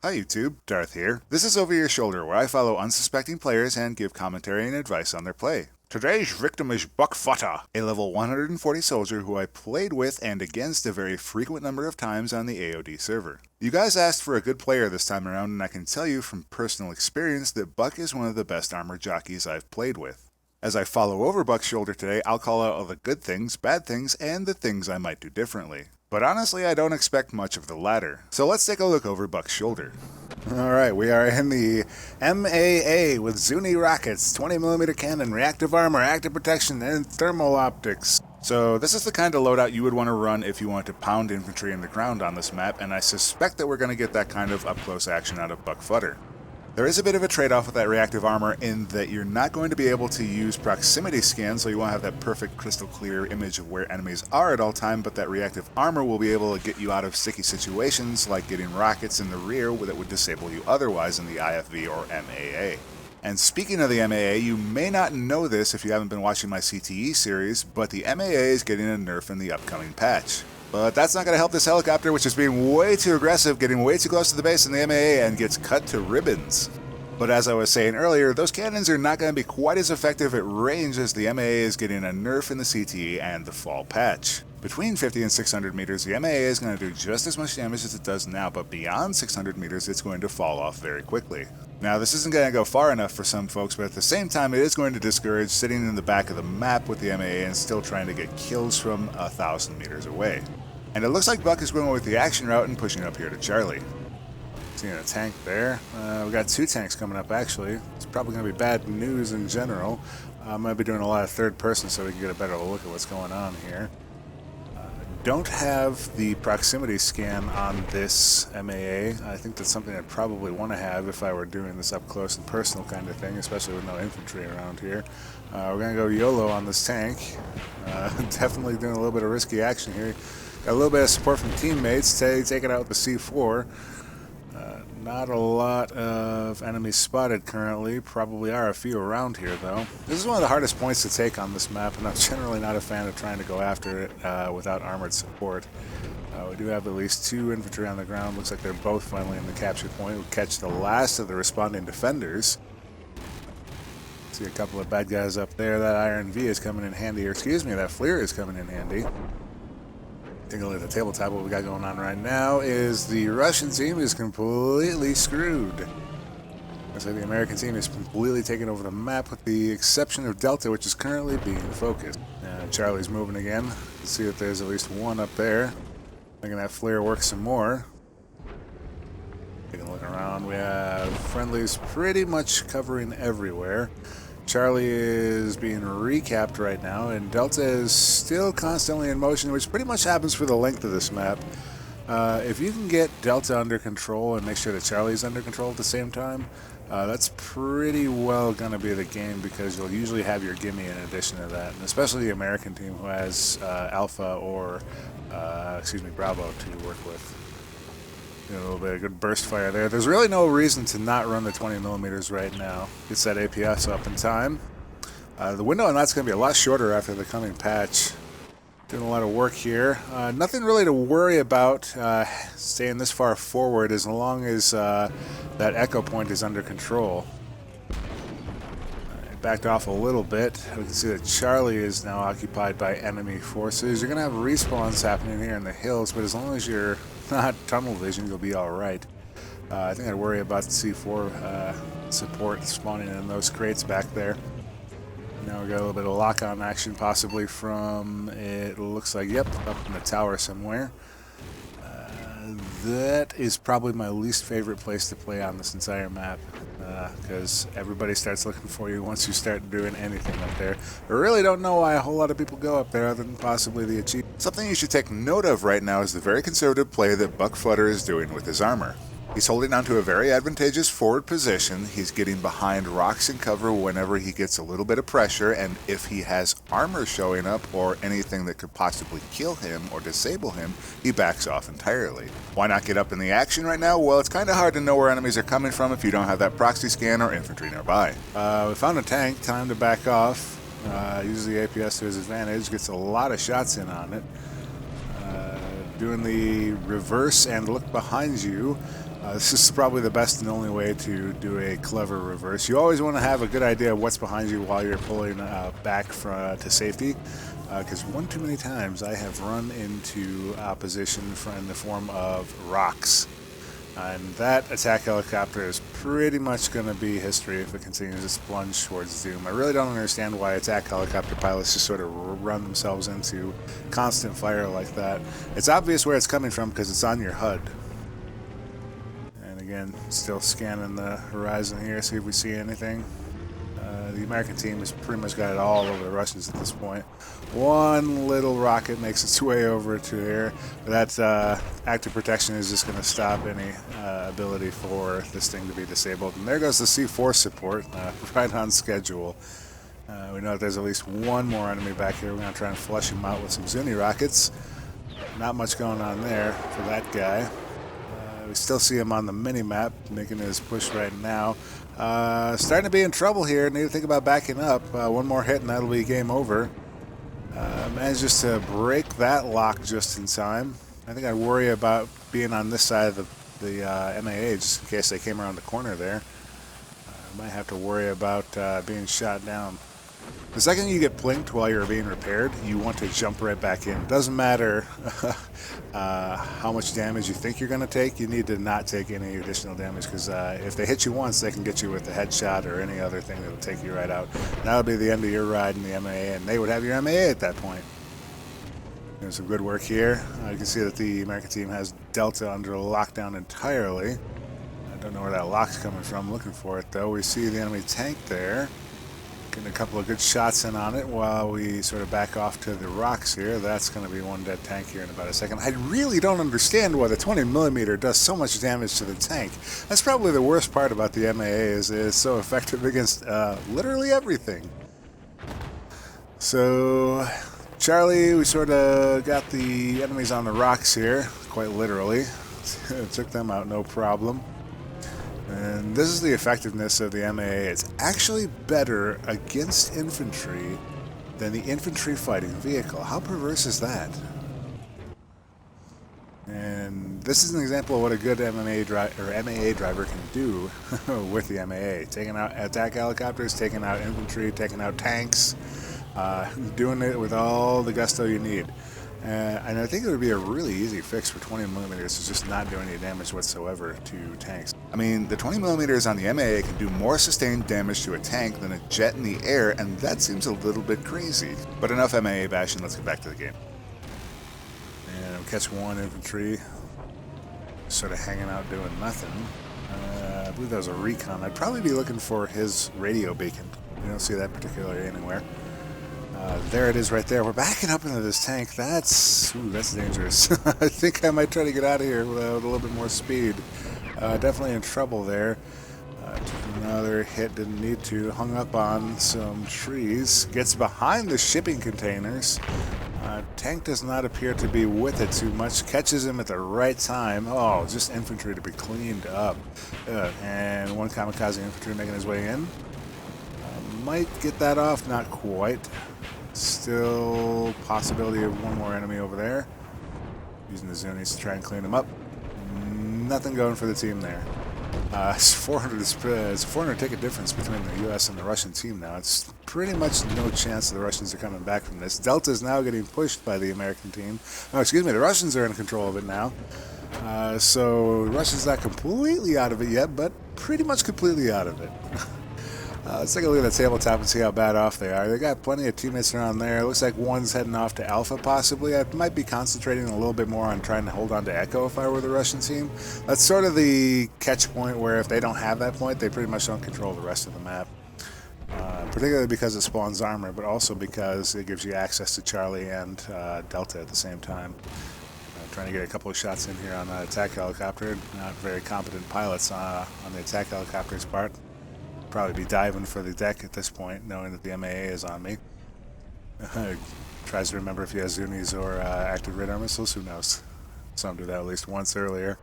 Hi YouTube, Darth here. This is Over Your Shoulder, where I follow unsuspecting players and give commentary and advice on their play. Today's victim is I3uckFUtter, a level 140 soldier who I played with and against a very frequent number of times on the AOD server. You guys asked for a good player this time around, and I can tell you from personal experience that Buck is one of the best armor jockeys I've played with. As I follow over Buck's shoulder today, I'll call out all the good things, bad things, and the things I might do differently. But honestly, I don't expect much of the latter. So let's take a look over Buck's shoulder. Alright, we are in the MAA with Zuni rockets, 20mm cannon, reactive armor, active protection, and thermal optics. So this is the kind of loadout you would want to run if you want to pound infantry in the ground on this map, and I suspect that we're going to get that kind of up-close action out of I3uckFUtter. There is a bit of a trade-off with that reactive armor in that you're not going to be able to use proximity scan, so you won't have that perfect crystal clear image of where enemies are at all time, but that reactive armor will be able to get you out of sticky situations like getting rockets in the rear that would disable you otherwise in the IFV or MAA. And speaking of the MAA, you may not know this if you haven't been watching my CTE series, but the MAA is getting a nerf in the upcoming patch. But that's not going to help this helicopter, which is being way too aggressive, getting way too close to the base in the MAA, and gets cut to ribbons. But as I was saying earlier, those cannons are not going to be quite as effective at range as the MAA is getting a nerf in the CTE and the fall patch. Between 50 and 600 meters, the MAA is going to do just as much damage as it does now, but beyond 600 meters, it's going to fall off very quickly. Now, this isn't going to go far enough for some folks, but at the same time, it is going to discourage sitting in the back of the map with the MAA and still trying to get kills from 1,000 meters away. And it looks like Buck is going with the action route and pushing up here to Charlie. Seeing a tank there. We got two tanks coming up, actually. It's probably going to be bad news in general. I'm going to be doing a lot of third person so we can get a better look at what's going on here. Don't have the proximity scan on this MAA. I think that's something I'd probably want to have if I were doing this up close and personal kind of thing, especially with no infantry around here. We're going to go YOLO on this tank. Definitely doing a little bit of risky action here. Got a little bit of support from teammates, take it out with the C4. Not a lot of enemies spotted currently. Probably are a few around here, though. This is one of the hardest points to take on this map, and I'm generally not a fan of trying to go after it without armored support. We do have at least two infantry on the ground. Looks like they're both finally in the capture point. We'll catch the last of the responding defenders. See a couple of bad guys up there. That Iron V is coming in handy, or excuse me, that Fleer is coming in handy. Take a look at the tabletop. What we got going on right now is the Russian team is completely screwed. So the American team is completely taking over the map with the exception of Delta, which is currently being focused. Charlie's moving again. Let's see if there's at least one up there. Making that flare work some more. Taking a look around. We have friendlies pretty much covering everywhere. Charlie is being recapped right now, and Delta is still constantly in motion, which pretty much happens for the length of this map. If you can get Delta under control and make sure that Charlie's under control at the same time, that's pretty well going to be the game, because you'll usually have your gimme in addition to that, and especially the American team who has Alpha or, Bravo to work with. A little bit of good burst fire there. There's really no reason to not run the 20mm right now. Gets that APS up in time. The window on that's going to be a lot shorter after the coming patch. Doing a lot of work here. Nothing really to worry about staying this far forward as long as that echo point is under control. Backed off a little bit. We can see that Charlie is now occupied by enemy forces. You're going to have respawns happening here in the hills, but as long as you're not tunnel vision, you'll be alright. I think I'd worry about the C4 support spawning in those crates back there. Now we got a little bit of lock-on action possibly from, it looks like, yep, up in the tower somewhere. That is probably my least favorite place to play on this entire map, because everybody starts looking for you once you start doing anything up there. I really don't know why a whole lot of people go up there other than possibly the achievement. Something you should take note of right now is the very conservative play that I3uckFUtter is doing with his armor. He's holding on to a very advantageous forward position. He's getting behind rocks and cover whenever he gets a little bit of pressure, and if he has armor showing up or anything that could possibly kill him or disable him, he backs off entirely. Why not get up in the action right now? Well, it's kind of hard to know where enemies are coming from if you don't have that proxy scan or infantry nearby. We found a tank, time to back off. Uses the APS to his advantage, gets a lot of shots in on it. Doing the reverse and look behind you. This is probably the best and only way to do a clever reverse. You always want to have a good idea of what's behind you while you're pulling back to safety, because one too many times I have run into opposition in the form of rocks. And that attack helicopter is pretty much going to be history if it continues its plunge towards doom. I really don't understand why attack helicopter pilots just sort of run themselves into constant fire like that. It's obvious where it's coming from because it's on your HUD. Again, still scanning the horizon here, see if we see anything. The American team has pretty much got it all over the Russians at this point. One little rocket makes its way over to here, but that active protection is just going to stop any ability for this thing to be disabled. And there goes the C4 support, right on schedule. We know that there's at least one more enemy back here. We're going to try and flush him out with some Zuni rockets. Not much going on there for that guy. We still see him on the mini-map, making his push right now. Starting to be in trouble here. Need to think about backing up. One more hit and that'll be game over. Manages to break that lock just in time. I think I'd worry about being on this side of the MAA just in case they came around the corner there. Might have to worry about being shot down. The second you get blinked while you're being repaired, you want to jump right back in. Doesn't matter how much damage you think you're going to take, you need to not take any additional damage, because if they hit you once, they can get you with a headshot or any other thing that will take you right out. That'll be the end of your ride in the MAA, and they would have your MAA at that point. There's some good work here. You can see that the American team has Delta under lockdown entirely. I don't know where that lock's coming from. I'm looking for it, though. We see the enemy tank there. Getting a couple of good shots in on it while we sort of back off to the rocks here. That's going to be one dead tank here in about a second. I really don't understand why the 20mm does so much damage to the tank. That's probably the worst part about the MAA, is it's so effective against literally everything. So, Charlie, we sort of got the enemies on the rocks here, quite literally. Took them out, no problem. And this is the effectiveness of the MAA. It's actually better against infantry than the infantry fighting vehicle. How perverse is that? And this is an example of what a good MAA driver can do with the MAA. Taking out attack helicopters, taking out infantry, taking out tanks, doing it with all the gusto you need. And I think it would be a really easy fix for 20mm to just not do any damage whatsoever to tanks. I mean, the 20mm on the MAA can do more sustained damage to a tank than a jet in the air, and that seems a little bit crazy. But enough MAA bashing, let's get back to the game. And we'll catch one infantry, sort of hanging out doing nothing. I believe that was a recon. I'd probably be looking for his radio beacon. You don't see that particularly anywhere. There it is right there. We're backing up into this tank. That's dangerous. I think I might try to get out of here with a little bit more speed. Definitely in trouble there. Took another hit, didn't need to. Hung up on some trees. Gets behind the shipping containers. Tank does not appear to be with it too much. Catches him at the right time. Oh, just infantry to be cleaned up. And one kamikaze infantry making his way in. Might get that off, not quite. Still possibility of one more enemy over there. Using the Zunis to try and clean them up. Nothing going for the team there. It's 400 ticket difference between the U.S. and the Russian team now. It's pretty much no chance that the Russians are coming back from this. Delta is now getting pushed by the American team. Oh, excuse me, the Russians are in control of it now. So the Russians not completely out of it yet, but pretty much completely out of it. Let's take a look at the tabletop and see how bad off they are. They got plenty of teammates around there. Looks like one's heading off to Alpha, possibly. I might be concentrating a little bit more on trying to hold on to Echo if I were the Russian team. That's sort of the catch point where if they don't have that point, they pretty much don't control the rest of the map. Particularly because it spawns armor, but also because it gives you access to Charlie and Delta at the same time. Trying to get a couple of shots in here on that attack helicopter. Not very competent pilots on the attack helicopter's part. Probably be diving for the deck at this point, knowing that the MAA is on me. Tries to remember if he has Zunis or active radar missiles, who knows. Saw him do that at least once earlier.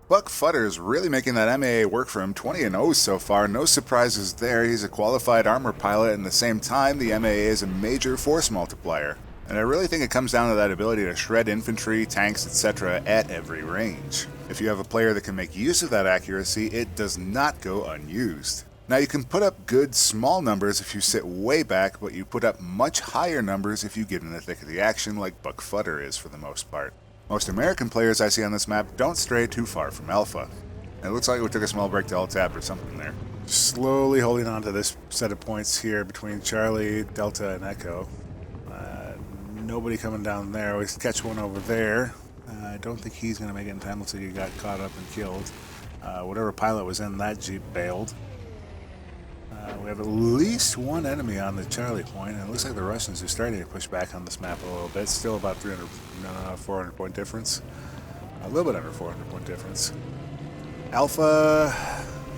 Uckfutter is really making that MAA work for him. 20-0 so far, no surprises there. He's a qualified armor pilot, and at the same time, the MAA is a major force multiplier. And I really think it comes down to that ability to shred infantry, tanks, etc. at every range. If you have a player that can make use of that accuracy, it does not go unused. Now you can put up good small numbers if you sit way back, but you put up much higher numbers if you get in the thick of the action like UckFUtter is for the most part. Most American players I see on this map don't stray too far from Alpha. It looks like we took a small break to alt-tab or something there. Slowly holding on to this set of points here between Charlie, Delta, and Echo. Nobody coming down there. We catch one over there. I don't think he's going to make it in time. Looks like he got caught up and killed. Whatever pilot was in that Jeep bailed. We have at least one enemy on the Charlie point, and it looks like the Russians are starting to push back on this map a little bit. Still about 400 point difference. A little bit under 400 point difference. Alpha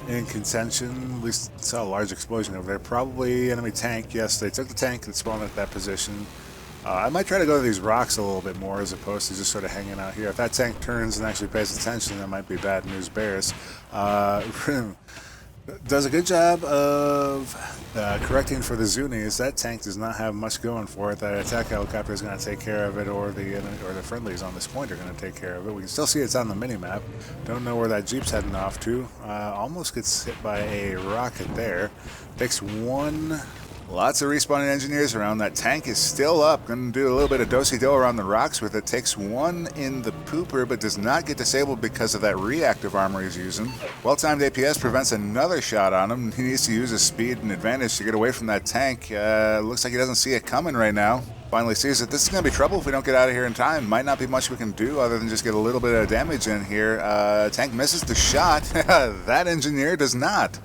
in contention. At least saw a large explosion over there. Probably enemy tank. Yes, they took the tank and spawned at that position. I might try to go to these rocks a little bit more as opposed to just sort of hanging out here. If that tank turns and actually pays attention, that might be bad news bears. Does a good job of correcting for the Zunis. That tank does not have much going for it. That attack helicopter is going to take care of it, or the friendlies on this point are going to take care of it. We can still see it's on the mini-map. Don't know where that Jeep's heading off to. Almost gets hit by a rocket there. Takes one. Lots of respawning engineers around. That tank is still up. Going to do a little bit of do-si-do around the rocks with it. Takes one in the pooper, but does not get disabled because of that reactive armor he's using. Well-timed APS prevents another shot on him. He needs to use his speed and advantage to get away from that tank. Looks like he doesn't see it coming right now. Finally sees it. This is going to be trouble if we don't get out of here in time. Might not be much we can do other than just get a little bit of damage in here. Tank misses the shot. That engineer does not.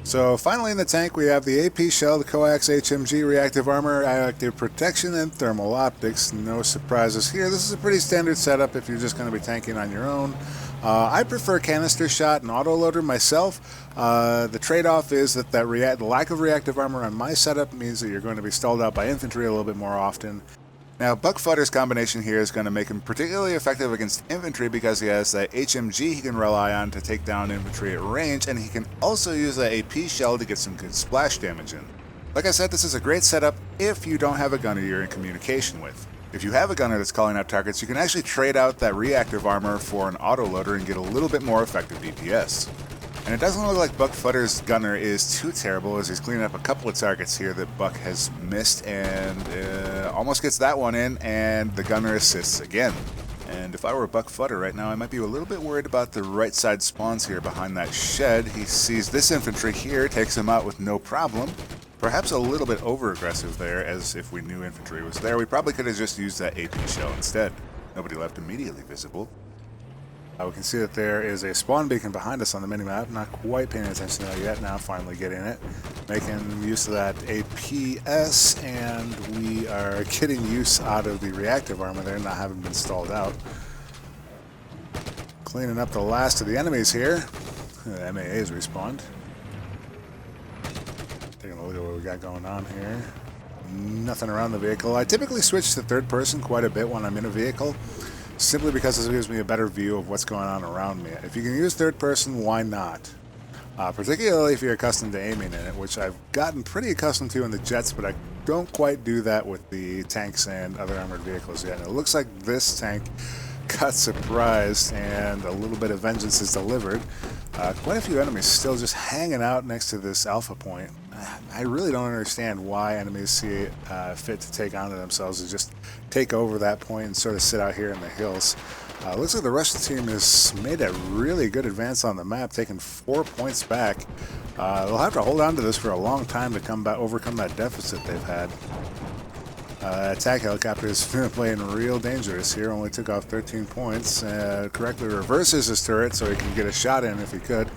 So finally in the tank we have the AP shell, the coax HMG, reactive armor, active protection, and thermal optics. No surprises here. This is a pretty standard setup if you're just going to be tanking on your own. I prefer canister shot and autoloader myself. The trade-off is that the lack of reactive armor on my setup means that you're going to be stalled out by infantry a little bit more often. Now, UckFUtter's combination here is going to make him particularly effective against infantry because he has that HMG he can rely on to take down infantry at range, and he can also use that AP shell to get some good splash damage in. Like I said, this is a great setup if you don't have a gunner you're in communication with. If you have a gunner that's calling out targets, you can actually trade out that reactive armor for an autoloader and get a little bit more effective DPS. And it doesn't look like UckFUtter's gunner is too terrible as he's cleaning up a couple of targets here that Buck has missed and almost gets that one in, and the gunner assists again. And if I were UckFUtter right now, I might be a little bit worried about the right side spawns here behind that shed. He sees this infantry here, takes him out with no problem. Perhaps a little bit over-aggressive there, as if we knew infantry was there. We probably could have just used that AP shell instead. Nobody left immediately visible. We can see that there is a spawn beacon behind us on the minimap. Not quite paying attention to that yet. Now finally getting it. Making use of that APS, and we are getting use out of the reactive armor there, not having been stalled out. Cleaning up the last of the enemies here. The MAA's respawned. Taking a look at what we got going on here. Nothing around the vehicle. I typically switch to third person quite a bit when I'm in a vehicle, simply because it gives me a better view of what's going on around me. If you can use third person, why not? Particularly if you're accustomed to aiming in it, which I've gotten pretty accustomed to in the jets, but I don't quite do that with the tanks and other armored vehicles yet. And it looks like this tank got surprised and a little bit of vengeance is delivered. Quite a few enemies still just hanging out next to this alpha point. I really don't understand why enemies see it fit to take onto themselves and just take over that point and sort of sit out here in the hills. Looks like the Russian team has made a really good advance on the map, taking 4 points back. They'll have to hold on to this for a long time to overcome that deficit they've had. Attack helicopter is playing real dangerous here. Only took off 13 points. Correctly reverses his turret so he can get a shot in if he could.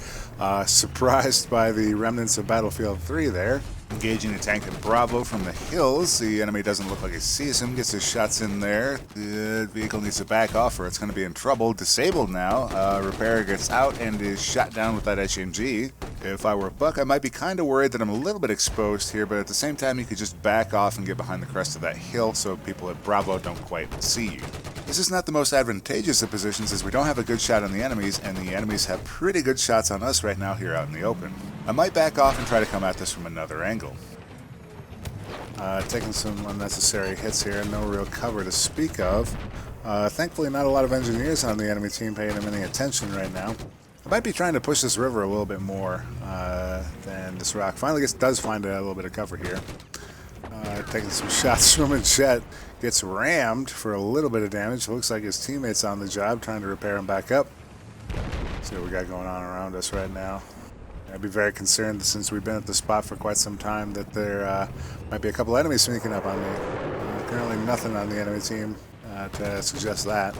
Surprised by the remnants of Battlefield 3 there. Engaging a tank in Bravo from the hills. The enemy doesn't look like he sees him. Gets his shots in there. The vehicle needs to back off or it's going to be in trouble. Disabled now. Repairer gets out and is shot down with that HMG. If I were Buck, I might be kind of worried that I'm a little bit exposed here, but at the same time, you could just back off and get behind the crest of that hill so people at Bravo don't quite see you. This is not the most advantageous of positions as we don't have a good shot on the enemies, and the enemies have pretty good shots on us right now here out in the open. I might back off and try to come at this from another angle. Taking some unnecessary hits here, no real cover to speak of. Thankfully, not a lot of engineers on the enemy team paying him any attention right now. I might be trying to push this river a little bit more than this rock. Finally does find a little bit of cover here. Taking some shots from a jet. Gets rammed for a little bit of damage. Looks like his teammate's on the job trying to repair him back up. See what we got going on around us right now. I'd be very concerned since we've been at the spot for quite some time that there might be a couple enemies sneaking up on me. Currently nothing on the enemy team to suggest that.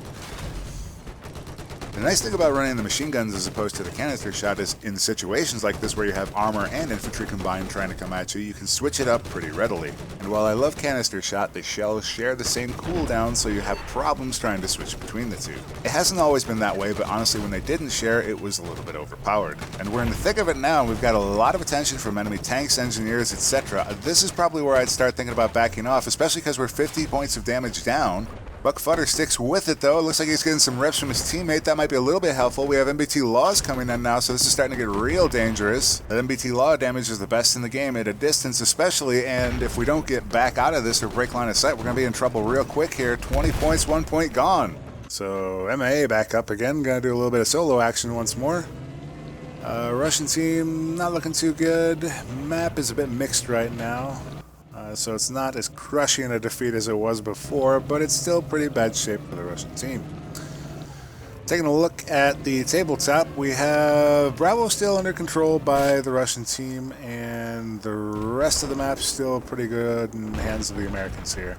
The nice thing about running the machine guns as opposed to the canister shot is in situations like this where you have armor and infantry combined trying to come at you, you can switch it up pretty readily. And while I love canister shot, the shells share the same cooldown, so you have problems trying to switch between the two. It hasn't always been that way, but honestly when they didn't share, it was a little bit overpowered. And we're in the thick of it now, we've got a lot of attention from enemy tanks, engineers, etc. This is probably where I'd start thinking about backing off, especially because we're 50 points of damage down. UckFUtter sticks with it though. It looks like he's getting some reps from his teammate. That might be a little bit helpful. We have MBT Laws coming in now, so this is starting to get real dangerous. That MBT Law damage is the best in the game at a distance especially, and if we don't get back out of this or break line of sight, we're going to be in trouble real quick here. 20 points, 1 point gone. So MAA back up again. Going to do a little bit of solo action once more. Russian team not looking too good. Map is a bit mixed right now. So it's not as crushing a defeat as it was before, but it's still pretty bad shape for the Russian team. Taking a look at the tabletop, we have Bravo still under control by the Russian team, and the rest of the map still pretty good in the hands of the Americans here.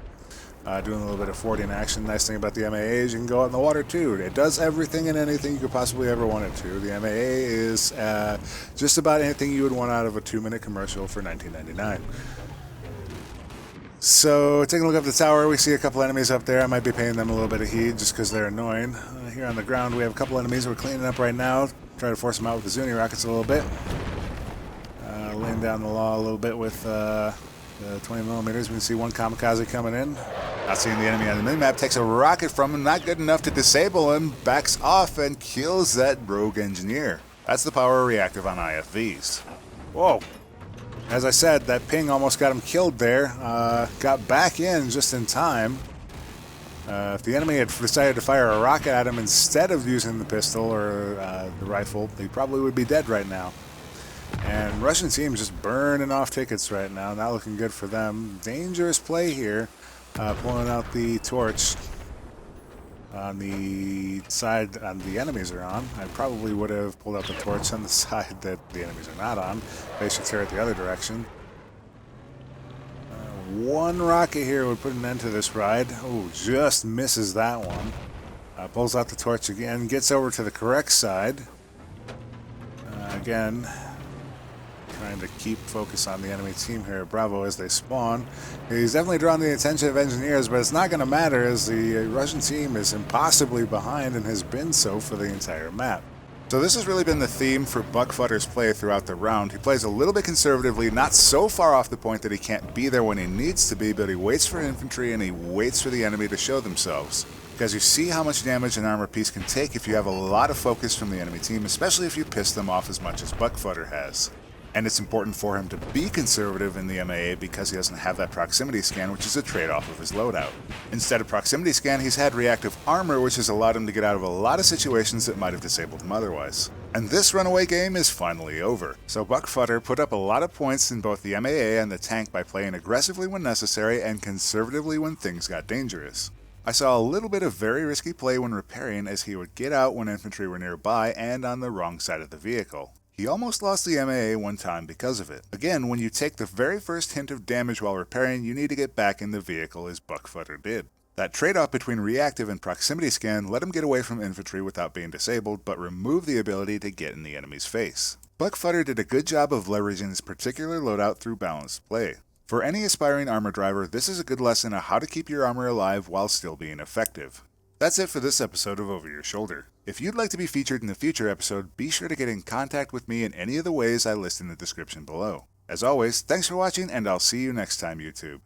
Doing a little bit of forwarding action. Nice thing about the MAA is you can go out in the water too. It does everything and anything you could possibly ever want it to. The MAA is just about anything you would want out of a 2-minute commercial for $19.99. So, taking a look up the tower, we see a couple enemies up there. I might be paying them a little bit of heed just because they're annoying. Here on the ground, we have a couple enemies we're cleaning up right now. Try to force them out with the Zuni rockets a little bit. Laying down the law a little bit with the 20mm. We can see one kamikaze coming in. Not seeing the enemy on the minimap, takes a rocket from him, not good enough to disable him, backs off and kills that rogue engineer. That's the power of reactive on IFVs. Whoa. As I said, that ping almost got him killed there. Got back in just in time. If the enemy had decided to fire a rocket at him instead of using the pistol or the rifle, he probably would be dead right now. And Russian team just burning off tickets right now. Not looking good for them. Dangerous play here. Pulling out the torch on the side the enemies are on. I probably would have pulled out the torch on the side that the enemies are not on. They should tear it the other direction. One rocket here would put an end to this ride. Oh, just misses that one. Pulls out the torch again, gets over to the correct side. Again, trying to keep focus on the enemy team here at Bravo as they spawn. He's definitely drawn the attention of engineers, but it's not going to matter as the Russian team is impossibly behind and has been so for the entire map. So this has really been the theme for UckFUtter's play throughout the round. He plays a little bit conservatively, not so far off the point that he can't be there when he needs to be, but he waits for infantry and he waits for the enemy to show themselves. Because you see how much damage an armor piece can take if you have a lot of focus from the enemy team, especially if you piss them off as much as UckFUtter has. And it's important for him to be conservative in the MAA because he doesn't have that proximity scan, which is a trade-off of his loadout. Instead of proximity scan, he's had reactive armor, which has allowed him to get out of a lot of situations that might have disabled him otherwise. And this runaway game is finally over. So UckFUtter put up a lot of points in both the MAA and the tank by playing aggressively when necessary and conservatively when things got dangerous. I saw a little bit of very risky play when repairing as he would get out when infantry were nearby and on the wrong side of the vehicle. He almost lost the MAA one time because of it. Again, when you take the very first hint of damage while repairing, you need to get back in the vehicle as UckFUtter did. That trade-off between reactive and proximity scan let him get away from infantry without being disabled, but remove the ability to get in the enemy's face. UckFUtter did a good job of leveraging his particular loadout through balanced play. For any aspiring armor driver, this is a good lesson on how to keep your armor alive while still being effective. That's it for this episode of Over Your Shoulder. If you'd like to be featured in a future episode, be sure to get in contact with me in any of the ways I list in the description below. As always, thanks for watching, and I'll see you next time, YouTube.